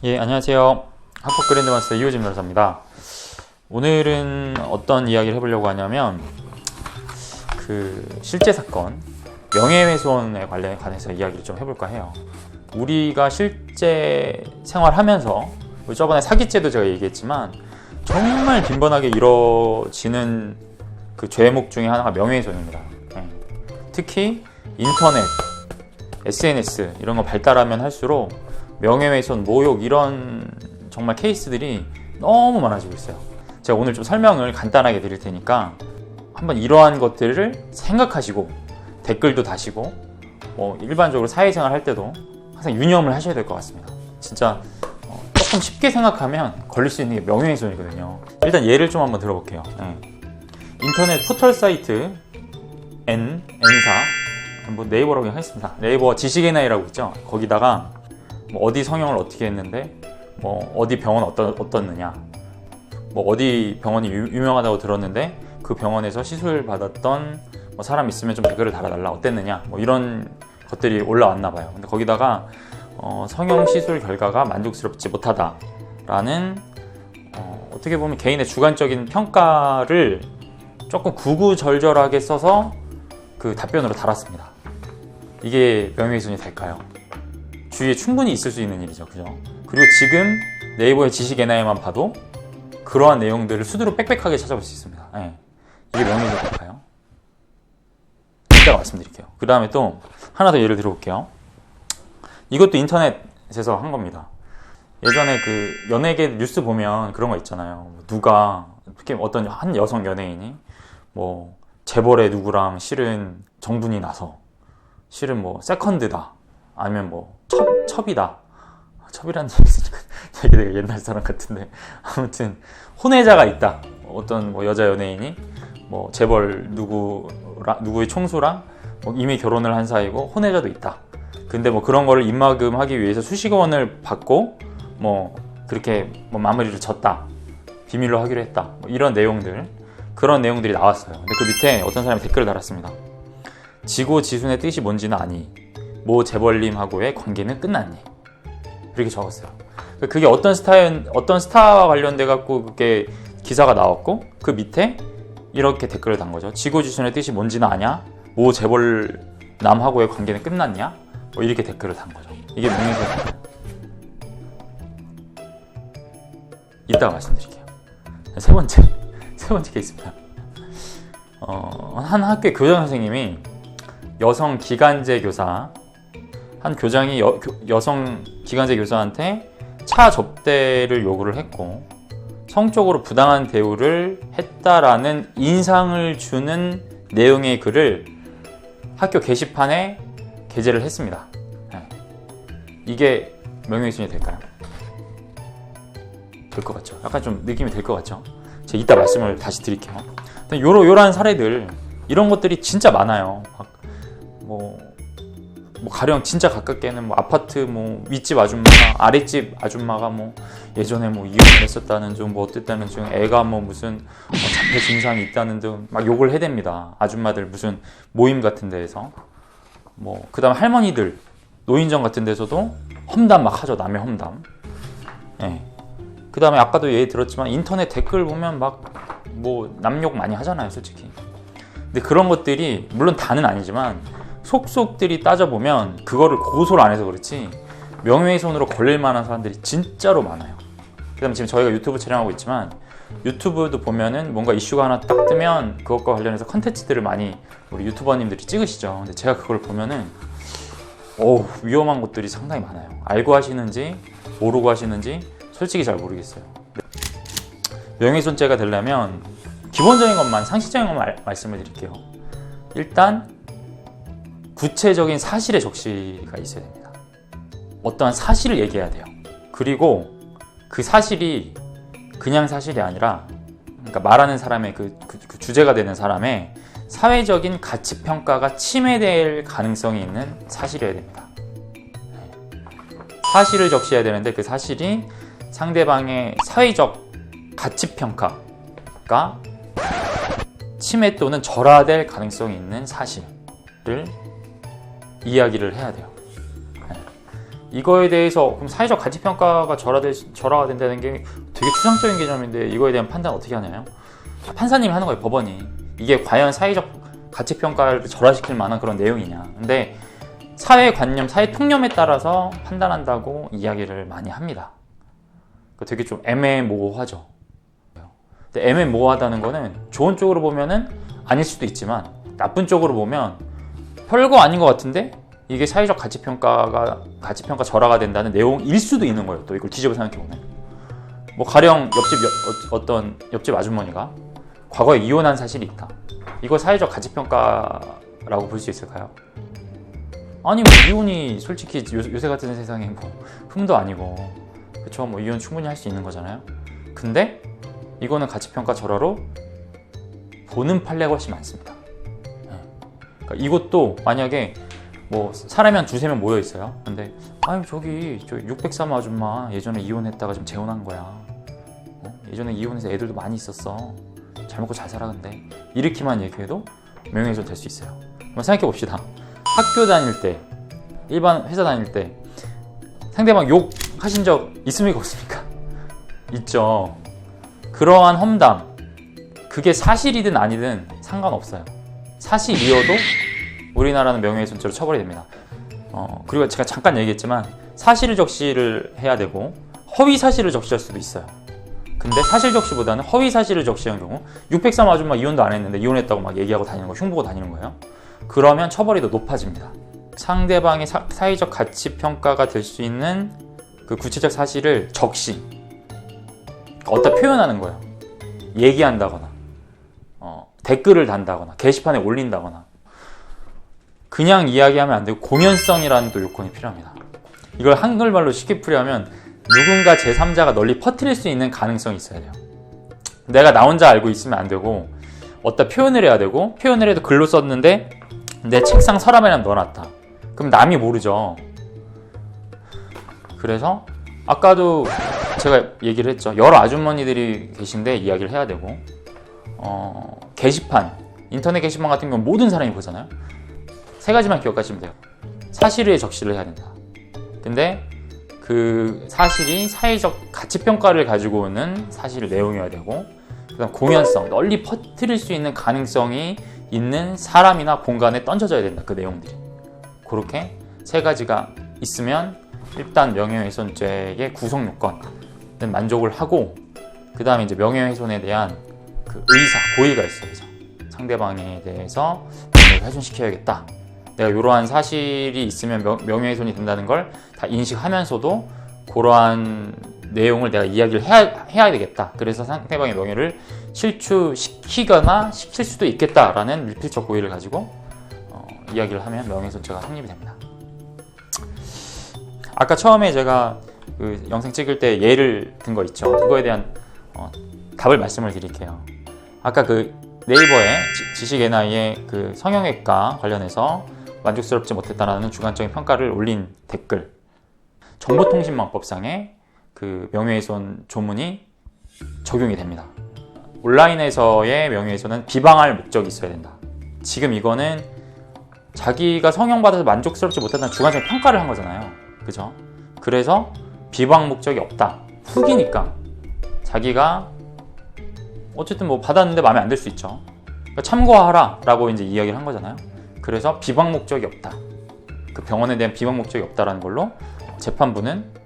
예, 안녕하세요. 학폭 그랜드마스터 이호진 변호사입니다. 오늘은 어떤 이야기를 해보려고 하냐면 실제 사건 명예훼손에 관해서 이야기를 좀 해볼까 해요. 우리가 실제 생활하면서 저번에 사기죄도 제가 얘기했지만 정말 빈번하게 이루어지는 그 죄목 중에 하나가 명예훼손입니다. 특히 인터넷, SNS 이런 거 발달하면 할수록 명예훼손, 모욕 이런 정말 케이스들이 너무 많아지고 있어요. 제가 오늘 좀 설명을 간단하게 드릴 테니까 한번 이러한 것들을 생각하시고 댓글도 다시고 일반적으로 사회생활 할 때도 항상 유념을 하셔야 될 것 같습니다. 진짜 조금 쉽게 생각하면 걸릴 수 있는 게 명예훼손이거든요. 일단 예를 좀 한번 들어볼게요. 인터넷 포털 사이트 N사 네이버라고 하겠습니다. 네이버 지식NI라고 있죠. 거기다가 어디 성형을 어떻게 했는데 어디 병원 어떻느냐, 어디 병원이 유명하다고 들었는데 그 병원에서 시술 받았던 사람 있으면 좀 댓글을 달아달라, 어땠느냐, 이런 것들이 올라왔나 봐요. 근데 거기다가 성형 시술 결과가 만족스럽지 못하다라는 어떻게 보면 개인의 주관적인 평가를 조금 구구절절하게 써서 그 답변으로 달았습니다. 이게 명예훼손이 될까요? 주위에 충분히 있을 수 있는 일이죠. 그죠? 그리고 지금 네이버의 지식NI만 봐도 그러한 내용들을 수두로 빽빽하게 찾아볼 수 있습니다. 이게 명예훼손이 될까요? 이따가 말씀드릴게요. 그 다음에 또 하나 더 예를 들어볼게요. 이것도 인터넷에서 한 겁니다. 예전에 그 연예계 뉴스 보면 그런 거 있잖아요. 누가 특히 어떤 한 여성 연예인이 재벌의 누구랑 실은 정분이 나서 실은 세컨드다, 아니면 첩이다. 첩이라는 얘기 있으니까 되게 옛날 사람 같은데, 아무튼 혼외자가 있다. 어떤 여자 연예인이 재벌 누구의 총수랑 이미 결혼을 한 사이고 혼외자도 있다. 근데 그런 거를 입막음하기 위해서 수십억 원을 받고 그렇게 마무리를 졌다, 비밀로 하기로 했다, 이런 내용들, 그런 내용들이 나왔어요. 근데 그 밑에 어떤 사람이 댓글을 달았습니다. 지고지순의 뜻이 뭔지는 아니, 모 재벌님하고의 관계는 끝났니? 이렇게 적었어요. 그게 어떤 스타와 관련돼 갖고 그게 기사가 나왔고, 그 밑에 이렇게 댓글을 단 거죠. 지고지순의 뜻이 뭔지는 아냐? 모 재벌남하고의 관계는 끝났냐? 이렇게 댓글을 단 거죠. 이게 명예훼손인가요? 이따가 말씀드릴게요. 세 번째 케이스입니다. 한 학교의 교장 선생님이 여성 기간제 교사, 한 교장이 여성 기간제 교사한테 차 접대를 요구를 했고 성적으로 부당한 대우를 했다라는 인상을 주는 내용의 글을 학교 게시판에 게재를 했습니다. 이게 명예훼손이 될까요? 될 것 같죠? 약간 좀 느낌이 될 것 같죠? 제가 이따 말씀을 다시 드릴게요. 요런 사례들, 이런 것들이 진짜 많아요. 가령 진짜 가깝게는 아파트 윗집 아줌마가 아랫집 아줌마가 예전에 이혼을 했었다는 중 어땠다는 중 애가 무슨 자폐 증상이 있다는 등 막 욕을 해댑니다. 아줌마들 무슨 모임 같은 데에서. 그 다음에 할머니들 노인정 같은 데서도 험담 막 하죠. 남의 험담. 그 다음에 아까도 얘기 들었지만 인터넷 댓글 보면 남욕 많이 하잖아요, 솔직히. 근데 그런 것들이 물론 다는 아니지만 속속들이 따져보면 그거를 고소를 안 해서 그렇지 명예훼손으로 걸릴 만한 사람들이 진짜로 많아요. 그 다음에 지금 저희가 유튜브 촬영하고 있지만 유튜브도 보면은 뭔가 이슈가 하나 딱 뜨면 그것과 관련해서 컨텐츠들을 많이 우리 유튜버님들이 찍으시죠. 근데 제가 그걸 보면은 위험한 것들이 상당히 많아요. 알고 하시는지 모르고 하시는지 솔직히 잘 모르겠어요. 명예훼손죄가 되려면 기본적인 것만, 상식적인 것만 말씀을 드릴게요. 일단 구체적인 사실의 적시가 있어야 됩니다. 어떠한 사실을 얘기해야 돼요. 그리고 그 사실이 그냥 사실이 아니라, 그러니까 말하는 사람의 그 주제가 되는 사람의 사회적인 가치평가가 침해될 가능성이 있는 사실이어야 됩니다. 사실을 적시해야 되는데 그 사실이 상대방의 사회적 가치평가가 침해 또는 절하될 가능성이 있는 사실을 이야기를 해야 돼요. 이거에 대해서 그럼 사회적 가치평가가 절하가 된다는 게 되게 추상적인 개념인데 이거에 대한 판단 어떻게 하나요? 판사님이 하는 거예요, 법원이. 이게 과연 사회적 가치평가를 절하시킬 만한 그런 내용이냐. 근데 사회관념, 사회통념에 따라서 판단한다고 이야기를 많이 합니다. 되게 좀 애매모호하죠. 근데 애매모호하다는 거는 좋은 쪽으로 보면은 아닐 수도 있지만 나쁜 쪽으로 보면 별거 아닌 것 같은데 이게 사회적 가치평가 절하가 된다는 내용일 수도 있는 거예요. 또 이걸 뒤집어 생각해보면. 뭐 가령 어떤 옆집 아주머니가 과거에 이혼한 사실이 있다. 이거 사회적 가치평가라고 볼 수 있을까요? 아니 뭐 이혼이 솔직히 요새 같은 세상에 뭐 흠도 아니고 그쵸, 뭐 이혼 충분히 할 수 있는 거잖아요. 근데 이거는 가치평가 절하로 보는 판례가 훨씬 많습니다. 그러니까 이것도 만약에 뭐 사람이 한 두세 명 모여 있어요. 근데 아니 저기 저 603 아줌마 예전에 이혼했다가 좀 재혼한 거야. 예전에 이혼해서 애들도 많이 있었어. 잘 먹고 잘 살아. 근데 이렇게만 얘기해도 명예훼손 될 수 있어요. 한번 생각해 봅시다. 학교 다닐 때, 일반 회사 다닐 때 상대방 욕 하신 적 있습니까 없습니까? 있죠. 그러한 험담, 그게 사실이든 아니든 상관없어요. 사실이어도 우리나라는 명예훼손죄로 처벌이 됩니다. 그리고 제가 잠깐 얘기했지만 사실 적시를 해야 되고 허위 사실을 적시할 수도 있어요. 근데 사실 적시보다는 허위 사실을 적시한 경우 603 아줌마 이혼도 안 했는데 이혼했다고 막 얘기하고 다니는 거, 흉보고 다니는 거예요. 그러면 처벌이 더 높아집니다. 상대방의 사회적 가치 평가가 될 수 있는 그 구체적 사실을 적시, 어디다 표현하는 거예요. 얘기한다거나 댓글을 단다거나 게시판에 올린다거나. 그냥 이야기하면 안 되고 공연성이라는 또 요건이 필요합니다. 이걸 한글말로 쉽게 풀이하면 누군가 제3자가 널리 퍼뜨릴 수 있는 가능성이 있어야 돼요. 내가 나 혼자 알고 있으면 안 되고 어디다 표현을 해야 되고, 표현을 해도 글로 썼는데 내 책상 서랍에만 넣어놨다. 그럼 남이 모르죠. 그래서 아까도 제가 얘기를 했죠. 여러 아주머니들이 계신데 이야기를 해야 되고, 게시판, 인터넷 게시판 같은 경우는 모든 사람이 보잖아요. 세 가지만 기억하시면 돼요. 사실에 적시를 해야 된다. 근데 그 사실이 사회적 가치평가를 가지고 오는 사실 내용이어야 되고, 그다음 공연성, 널리 퍼뜨릴 수 있는 가능성이 있는 사람이나 공간에 던져져야 된다. 그 내용들이. 그렇게 세 가지가 있으면 일단 명예훼손죄의 구성 요건은 만족을 하고, 그 다음에 이제 명예훼손에 대한 그 의사, 고의가 있어야죠. 상대방에 대해서 명예를 훼손시켜야겠다. 내가 이러한 사실이 있으면 명예훼손이 된다는 걸 다 인식하면서도 그러한 내용을 내가 이야기를 해야 되겠다. 그래서 상대방의 명예를 실추시키거나 시킬 수도 있겠다라는 밀필적 고의를 가지고 이야기를 하면 명예훼손죄가 성립이 됩니다. 아까 처음에 제가 그 영상 찍을 때 예를 든 거 있죠. 그거에 대한 답을 말씀을 드릴게요. 아까 그 네이버에 지식 NI의 그 성형외과 관련해서 만족스럽지 못했다라는 주관적인 평가를 올린 댓글, 정보통신망법상의 그 명예훼손 조문이 적용이 됩니다. 온라인에서의 명예훼손은 비방할 목적이 있어야 된다. 지금 이거는 자기가 성형받아서 만족스럽지 못했다는 주관적인 평가를 한 거잖아요. 그죠? 그래서 비방 목적이 없다. 후기니까 자기가 어쨌든 뭐 받았는데 마음에 안 들 수 있죠. 그러니까 참고하라 라고 이제 이야기를 한 거잖아요. 그래서 비방 목적이 없다. 그 병원에 대한 비방 목적이 없다라는 걸로 재판부는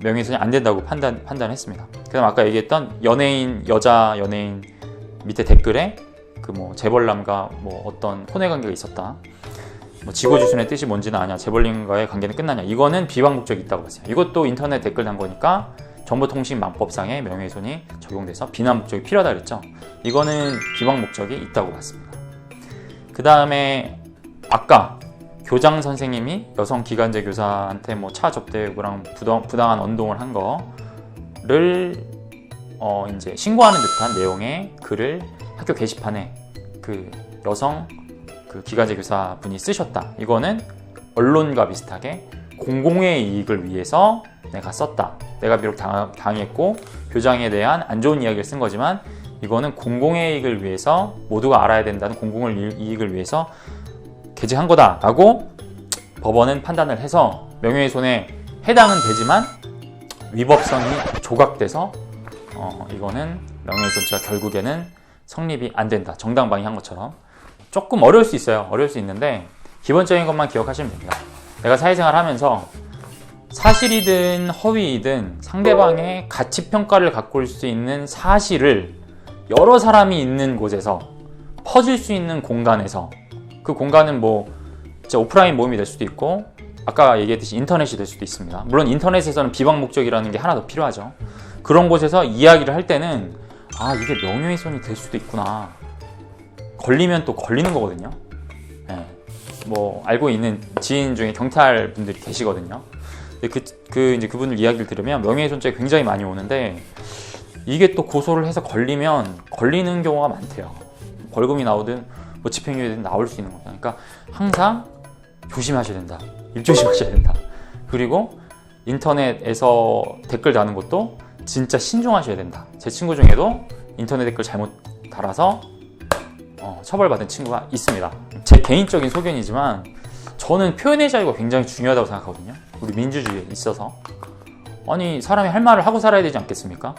명예훼손이 안 된다고 판단했습니다. 그다음 아까 얘기했던 여자 연예인 밑에 댓글에 그 뭐 재벌남과 뭐 어떤 혼외 관계가 있었다. 뭐 지고지순의 뜻이 뭔지는 아냐. 재벌님과의 관계는 끝나냐. 이거는 비방 목적이 있다고 봤어요. 이것도 인터넷 댓글 단 거니까 정보통신망법상의 명예훼손이 적용돼서 비난 목적이 필요하다 그랬죠. 이거는 비방 목적이 있다고 봤습니다. 그 다음에 아까 교장 선생님이 여성 기간제 교사한테 뭐 차 접대고랑 부당한 언동을 한 거를 이제 신고하는 듯한 내용의 글을 학교 게시판에 그 여성 그 기간제 교사분이 쓰셨다. 이거는 언론과 비슷하게 공공의 이익을 위해서 내가 썼다. 내가 비록 당했고 교장에 대한 안 좋은 이야기를 쓴 거지만 이거는 공공의 이익을 위해서, 모두가 알아야 된다는 공공의 이익을 위해서 게재한 거다 라고 법원은 판단을 해서 명예훼손의 해당은 되지만 위법성이 조각돼서 이거는 명예훼손죄가 결국에는 성립이 안 된다. 정당방위 한 것처럼. 조금 어려울 수 있어요. 어려울 수 있는데 기본적인 것만 기억하시면 됩니다. 내가 사회생활 하면서 사실이든 허위이든 상대방의 가치평가를 갖고 올 수 있는 사실을 여러 사람이 있는 곳에서 퍼질 수 있는 공간에서, 그 공간은 뭐 진짜 오프라인 모임이 될 수도 있고 아까 얘기했듯이 인터넷이 될 수도 있습니다. 물론 인터넷에서는 비방 목적이라는 게 하나 더 필요하죠. 그런 곳에서 이야기를 할 때는 이게 명예훼손이 될 수도 있구나. 걸리면 또 걸리는 거거든요. 네. 뭐 알고 있는 지인 중에 경찰 분들이 계시거든요. 근데 이제 그분들 이야기를 들으면 명예훼손죄가 굉장히 많이 오는데 이게 또 고소를 해서 걸리면 걸리는 경우가 많대요. 벌금이 나오든 뭐 집행유예든 나올 수 있는 거다. 그러니까 항상 조심하셔야 된다. 일조심하셔야 된다. 그리고 인터넷에서 댓글 다는 것도 진짜 신중하셔야 된다. 제 친구 중에도 인터넷 댓글 잘못 달아서 처벌받은 친구가 있습니다. 제 개인적인 소견이지만 저는 표현의 자유가 굉장히 중요하다고 생각하거든요. 우리 민주주의에 있어서. 아니 사람이 할 말을 하고 살아야 되지 않겠습니까?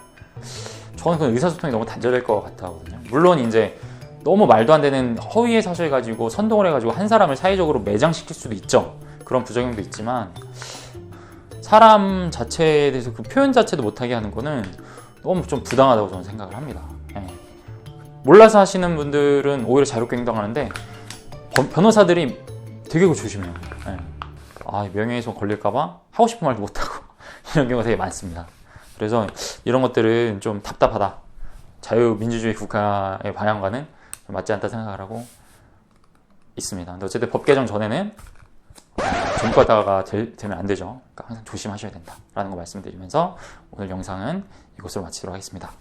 저는 그 의사소통이 너무 단절될 것 같거든요. 물론 이제 너무 말도 안 되는 허위의 사실 가지고 선동을 해가지고 한 사람을 사회적으로 매장시킬 수도 있죠. 그런 부작용도 있지만 사람 자체에 대해서 그 표현 자체도 못하게 하는 거는 너무 좀 부당하다고 저는 생각을 합니다. 예. 몰라서 하시는 분들은 오히려 자유롭게 행동하는데 변호사들이 되게 조심해요. 예. 명예훼손 걸릴까봐 하고 싶은 말도 못하고 이런 경우가 되게 많습니다. 그래서 이런 것들은 좀 답답하다. 자유민주주의 국가의 방향과는 맞지 않다 생각을 하고 있습니다. 근데 어쨌든 법 개정 전에는 전과다가 되면 안 되죠. 그러니까 항상 조심하셔야 된다라는 거 말씀드리면서 오늘 영상은 이것으로 마치도록 하겠습니다.